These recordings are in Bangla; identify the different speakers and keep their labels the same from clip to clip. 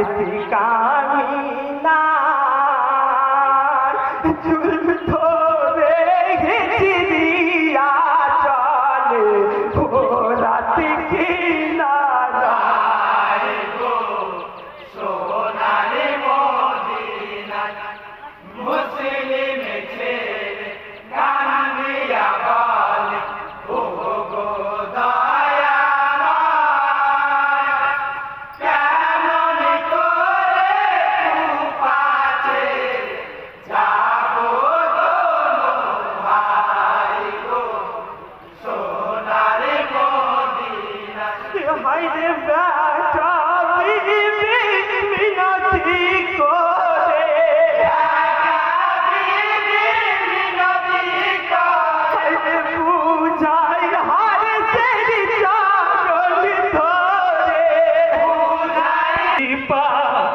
Speaker 1: ঠিকানি না জুলম ধরে গেছি দিয়া চলে রাত কি না
Speaker 2: সোনারে মদিনা মুসলিম ছেলে কান্দিয়া বলে ও গো দয়াময় কেমন করে পাছে যাবো দোনো ভাই গো সোনারে মদিনা
Speaker 1: হায় রে বেটা বিবি মিনতি করে হায় রে বুঝাই হার তেরি চরণ ধরে কৃপা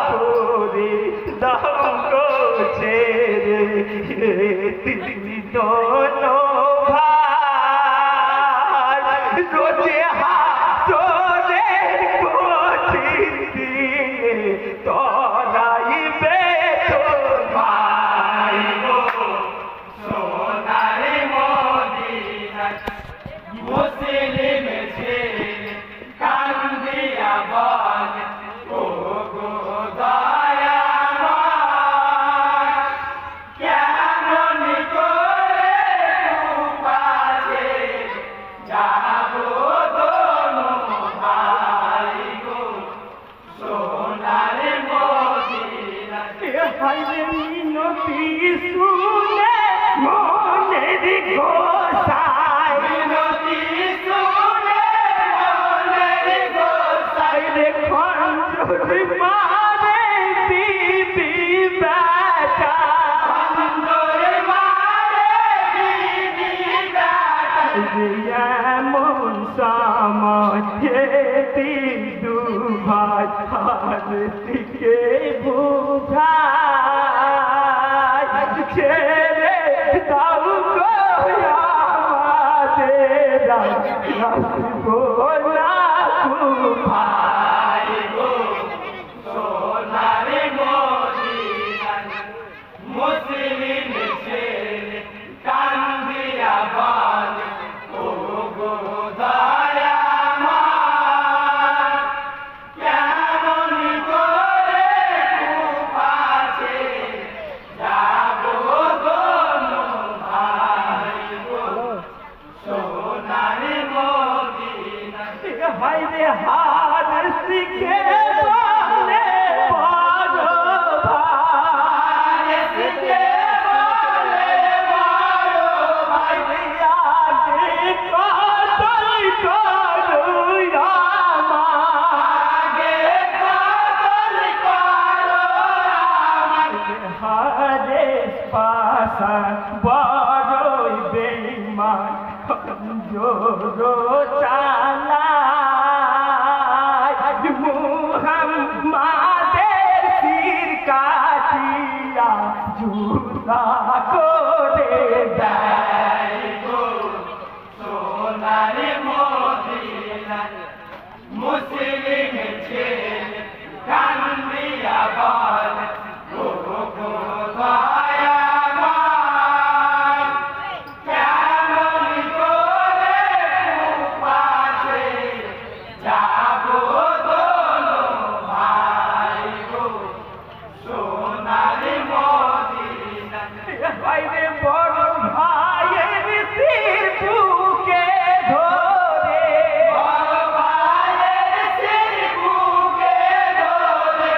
Speaker 1: করে দাও গো ছেড়ে তুমি দোনো ভাই রোজে হাসরের কঠিন দিনে তরাইবে তোমায় গো
Speaker 2: সোনারে মদিনা মুসলিম ছেলে কান্দিয়া বলে ও গো দয়াময় কেমন করে পাছে যাবো দোনো ভাই গো সোনারে মদিনা
Speaker 1: হায় রে মিনতি শুনে মনের গোসাই
Speaker 2: বিনতি শুনে মনের গোসাই
Speaker 1: হায় রে খঞ্জর মারে বিবি বেটা
Speaker 2: সুন্দর মারে বিবি বেটা
Speaker 1: এমন সময় দু ভাই হার দিকে বুঝাই ছেড়ে দাও গো আমাদের রাসব না
Speaker 2: ভাই গো সোনারে মদিনা মুসলিম ছেলে কান্দিয়া বলে ও গো দয়াময় কেমন করে পাছে যাবো দোনো ভাই গো সোনারে মদিনা
Speaker 1: হায় রে হার শিখে বলে বড় ভাই শিখে বলে বড় ভাই আগে কতই করুই
Speaker 2: আগে কদর করো আমার
Speaker 1: হারে পাশা বড়ই বেঈমান জোর চালায় মুহাম্মাদের শির কাটিয়া জুতা করে দেয়
Speaker 2: গো সোনারে মদিনা মুসলিম ছেলে কান্দিয়া বলে ও গো দয়াময় কেমন করে পাছে যাবো দোনো ভাই গো সোনারে মদিনা
Speaker 1: বাইরে বড় ভাইয়ের শির বুকে ধরে
Speaker 2: বড় ভাইয়ের শির বুকে ধরে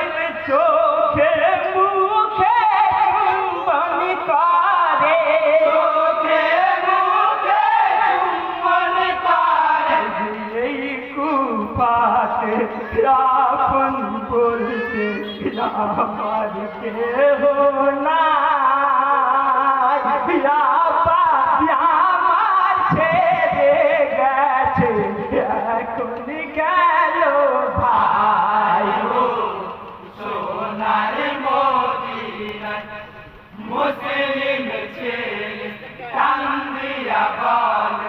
Speaker 1: চোখে মুখে চুম্বন করে
Speaker 2: চোখে মুখে চুম্বন করে
Speaker 1: এই কুপাতে আপন বলতে আমার কেহ না আমার ছেড়ে গেছে এখন গেল ভাই
Speaker 2: গো সোনারে মদিনা মুসলিম ছেলে কান্দিয়া বলে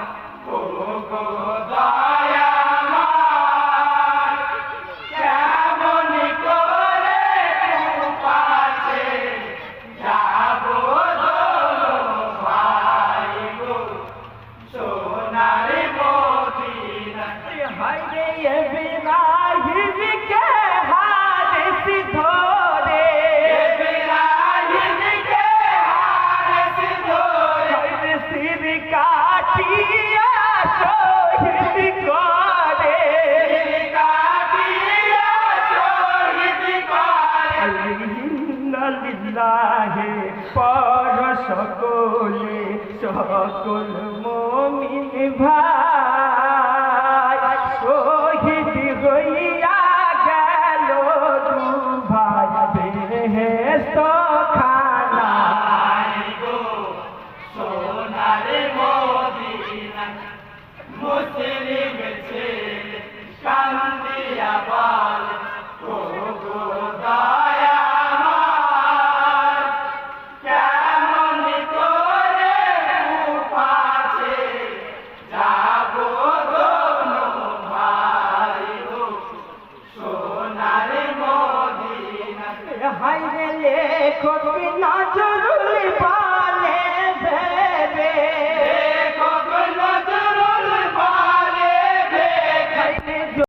Speaker 2: ও গো দয়াময় কেমন করে
Speaker 1: কাটিয়া শহীদ করে লিল্লাহে পর সকলে সকল মুমিন ভাই শহীদ হইয়া গেল দু ভাই বেহেশত খানায়
Speaker 2: সোনার মদিনা মুসলিম ছেলে কান্দিয়া বল ও গো দয়াময় কেমন করে উপাছে যাব দোনো ভাই গো সোনার মদিনা
Speaker 1: হাইরে লেখক নজরুল